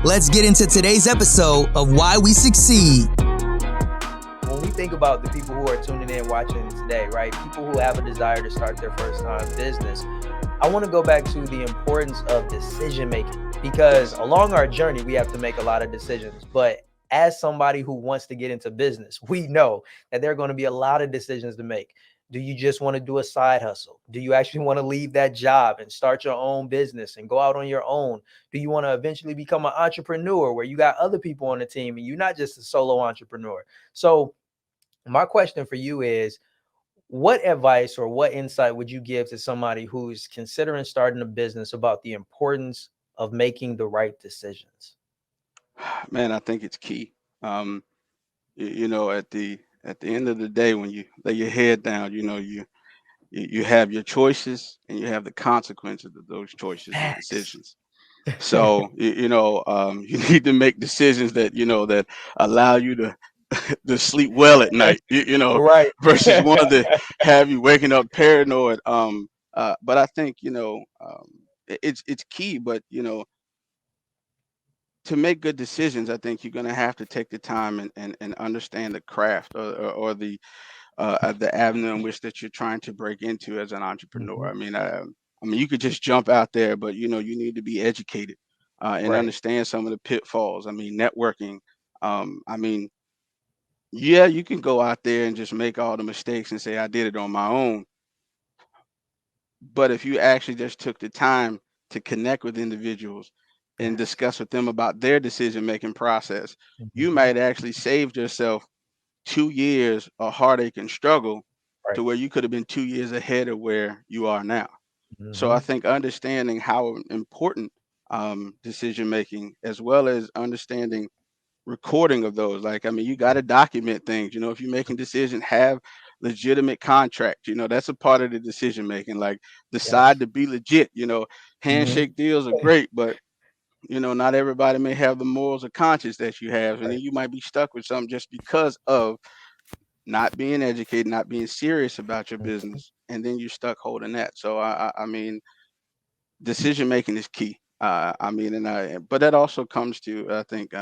Let's get into today's episode of Why We Succeed. When we think about the people who are tuning in, watching today, right? People who have a desire to start their first time business. I want to go back to the importance of decision making, because along our journey, we have to make a lot of decisions. But as somebody who wants to get into business, we know that there are going to be a lot of decisions to make. Do you just want to do a side hustle? Do you actually want to leave that job and start your own business and go out on your own? Do you want to eventually become an entrepreneur where you got other people on the team and you're not just a solo entrepreneur? So my question for you is, what advice or what insight would you give to somebody who's considering starting a business about the importance of making the right decisions? Man, I think it's key. At the end of the day, when you lay your head down, you have your choices and you have the consequences of those choices and Facts. decisions. So you need to make decisions that allow you to to sleep well at night. Right. Versus one that have you waking up paranoid. But I think it's key. But to make good decisions, I think you're going to have to take the time and understand the craft or the avenue in which that you're trying to break into as an entrepreneur. I mean, you could just jump out there, but you need to be educated and Right. understand some of the pitfalls. I mean, networking. Yeah, you can go out there and just make all the mistakes and say I did it on my own. But if you actually just took the time to connect with individuals and Yes. discuss with them about their decision-making process, you Mhm. might actually saved yourself 2 years of heartache and struggle Right. to where you could have been 2 years ahead of where you are now. So I Mhm. think understanding how important decision making, as well as understanding recording of those. Like, I mean, you got to document things. If you're making decisions, have legitimate contract. That's a part of the decision making. Like, decide Yes. to be legit. Mhm. Handshake deals are great, but not everybody may have the morals or conscience that you have, and then Right. you might be stuck with something just because of not being educated, not being serious about your Mhm. business, and then you're stuck holding that. So I mean, decision making is key. But that also comes to, I think,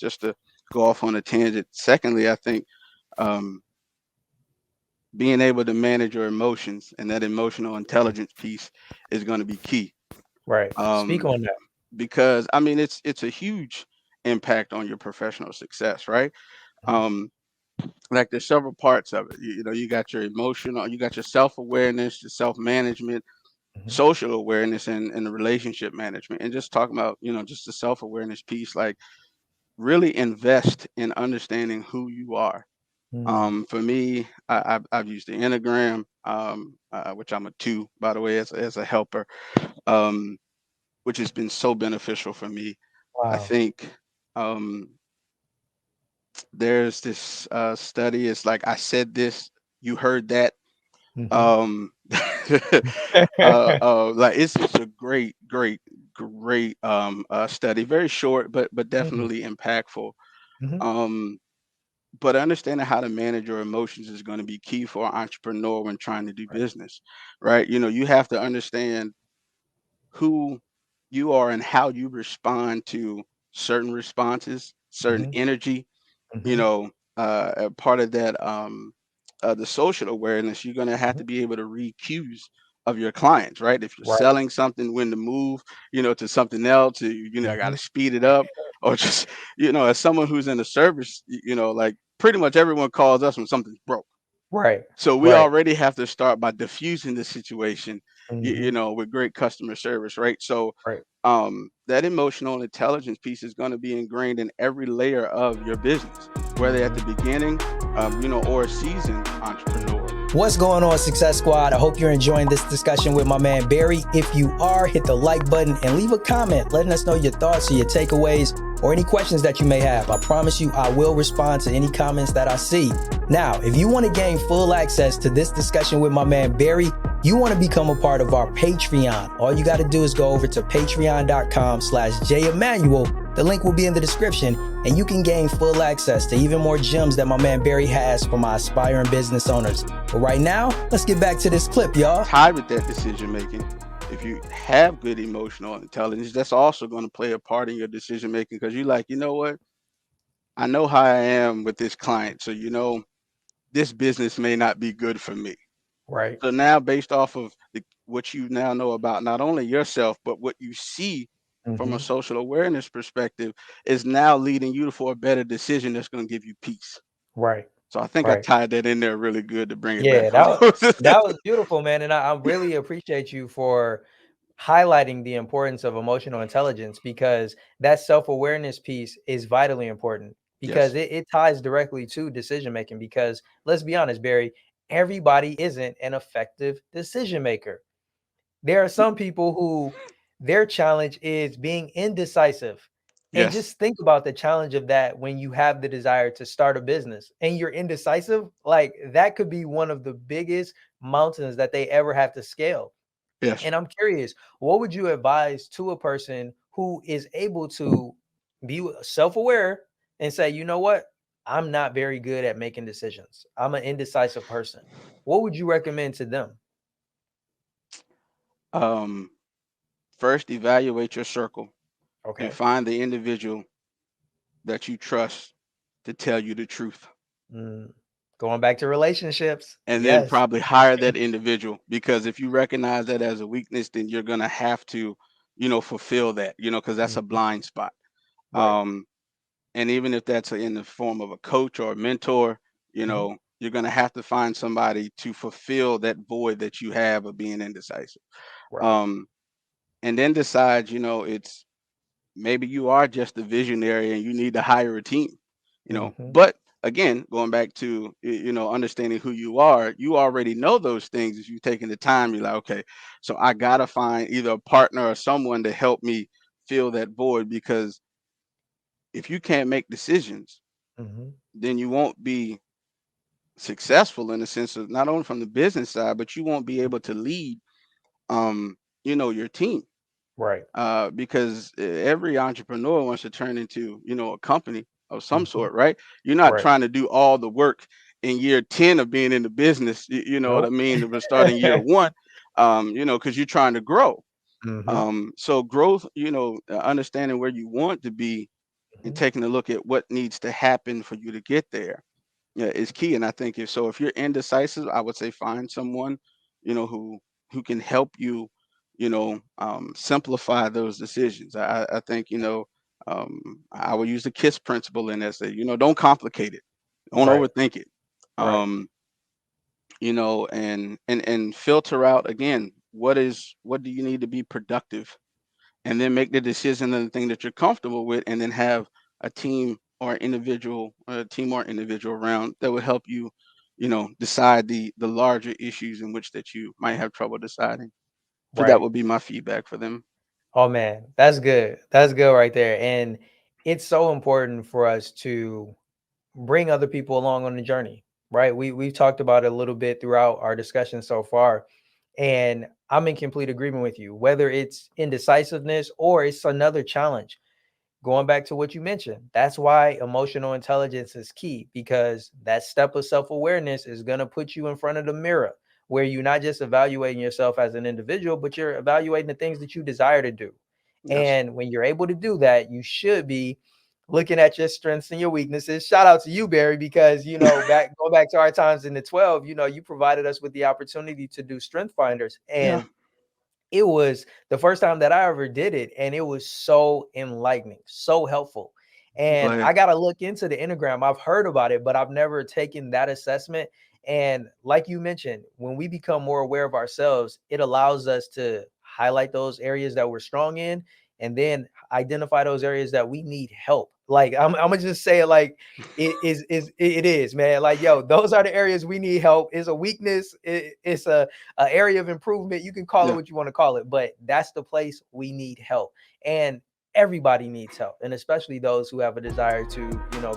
just to go off on a tangent. Secondly, I think um, being able to manage your emotions and that emotional intelligence piece is going to be key. Right. Speak Um, on that. because I mean, it's a huge impact on your professional success, right? Mhm. Um, like there's several parts of it. You got your emotional, you got your self awareness, your self management, Mhm. social awareness, and the relationship management. And just talking about just the self awareness piece, like really invest in understanding who you are. Mm. For me, I've used the Enneagram, which I'm a 2, by the way, as a helper, um, which has been so beneficial for me. I Wow. think um, there's this study. It's like I said this, you heard that. Mhm. Um, like it's a great study. Very short, but Mm. definitely impactful. Mhm. Um, but understanding how to manage your emotions is going to be key for an entrepreneur when trying to do Right. business, right? You have to understand who you are and how you respond to certain responses, certain Mhm. energy. you Mhm. know, a part of that, the social awareness, you're going to have Mhm. to be able to read cues of your clients, right? If you're Right. selling something, when to move, to something else, I got Mhm. to speed it up, or just, as someone who's in the service, like pretty much everyone calls us when something's broke. Right. So we Right. already have to start by diffusing the situation, Mhm. with great customer service, right? So Right. that emotional intelligence piece is going to be ingrained in every layer of your business, whether at the Mhm. beginning, or a seasoned entrepreneur. What's going on, Success Squad? I hope you're enjoying this discussion with my man Barry. If you are, hit the like button and leave a comment letting us know your thoughts or your takeaways or any questions that you may have. I promise you I will respond to any comments that I see. Now, if you want to gain full access to this discussion with my man Barry, you want to become a part of our Patreon. All you got to do is go over to patreon.com/JEmmanuel. The link will be in the description, and you can gain full access to even more gems that my man Barry has for my aspiring business owners. But right now, let's get back to this clip, y'all. Tied with that decision making if you have good emotional intelligence, that's also going to play a part in your decision making, because you're like, you know what, I know how I am with this client, so this business may not be good for me. Right. So now, based off of what you now know about not only yourself, but what you see from a Mm-hmm. social awareness perspective, is now leading you for a better decision that's going to give you peace. Right. So I think I Right. tied that in there really good to bring it back Yeah, home. that was beautiful, man. And I really appreciate you for highlighting the importance of emotional intelligence, because that self-awareness piece is vitally important, because Yes. it ties directly to decision making. Because let's be honest, Barry, everybody isn't an effective decision maker. There are some people who their challenge is being indecisive. And Yes. just think about the challenge of that when you have the desire to start a business and you're indecisive. Like, that could be one of the biggest mountains that they ever have to scale. Yes. And I'm curious, what would you advise to a person who is able to be self-aware and say, you know what? I'm not very good at making decisions. I'm an indecisive person. What would you recommend to them? Um, First, evaluate your circle and Okay. find the individual that you trust to tell you the truth. Mm. Going back to relationships. And then Yes. probably hire that individual, because if you recognize that as a weakness, then you're going to have to, fulfill that, because that's a Mhm. blind spot. Right. Um, and even if that's in the form of a coach or a mentor, Mhm. you're going to have to find somebody to fulfill that void that you have of being indecisive. Right. Um, and then decide, it's maybe you are just a visionary and you need to hire a team, Mhm. but again, going back to understanding who you already know those things. If you've taken the time, you're like, okay, so I gotta find either a partner or someone to help me fill that void, because if you can't make decisions, Mhm. then you won't be successful, in the sense of not only from the business side, but you won't be able to lead your team, Right. because every entrepreneur wants to turn into a company of some Mhm. sort, right? You're not Right. trying to do all the work in year 10 of being in the business, you know what I Nope. mean, to start in year one, because you're trying to grow. Mhm. So growth, understanding where you want to be and Mhm. taking a look at what needs to happen for you to get there, yeah, is key. And I think if you're indecisive, I would say find someone, who can help you, simplify those decisions. I think, I would use the KISS principle in that, say, don't complicate it, don't Right. overthink it. Right. Um, and filter out again, what do you need to be productive, and then make the decision on the thing that you're comfortable with, and then have a team or individual around that will help you, decide the larger issues in which that you might have trouble deciding. So that Right. would be my feedback for them. Oh man, that's good. That's good right there. And it's so important for us to bring other people along on the journey, right? We've talked about it a little bit throughout our discussion so far, and I'm in complete agreement with you. Whether it's indecisiveness or it's another challenge, going back to what you mentioned, that's why emotional intelligence is key, because that step of self-awareness is going to put you in front of the mirror, where you're not just evaluating yourself as an individual, but you're evaluating the things that you desire to do. Yes. And when you're able to do that, you should be looking at your strengths and your weaknesses. Shout out to you, Barry, because go back to our times in the 12, you provided us with the opportunity to do strength finders. Yeah. And it was the first time that I ever did it, and it was so enlightening, so helpful. I'm And glad. I got to look into the Enneagram. I've heard about it, but I've never taken that assessment. And like you mentioned, when we become more aware of ourselves, it allows us to highlight those areas that we're strong in, and then identify those areas that we need help. Like, I'm gonna just say it like it is, man. Like, yo, those are the areas we need help. It's a weakness. It's a area of improvement. You can call it Yeah. what you want to call it, but that's the place we need help. And everybody needs help, and especially those who have a desire to,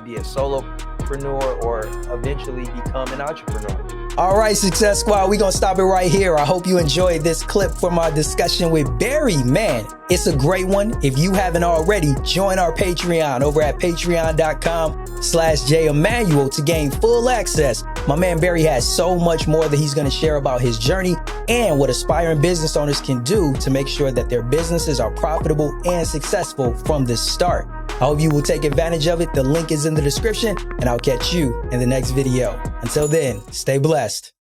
be a solopreneur or eventually become an entrepreneur. All right, Success Squad, we're going to stop it right here. I hope you enjoyed this clip from our discussion with Barry. Man, it's a great one. If you haven't already, join our Patreon over at patreon.com/JImmanuel to gain full access. My man Barry has so much more that he's going to share about his journey and what aspiring business owners can do to make sure that their businesses are profitable and successful from the start. I hope you will take advantage of it. The link is in the description, and I'll catch you in the next video. Until then, stay blessed.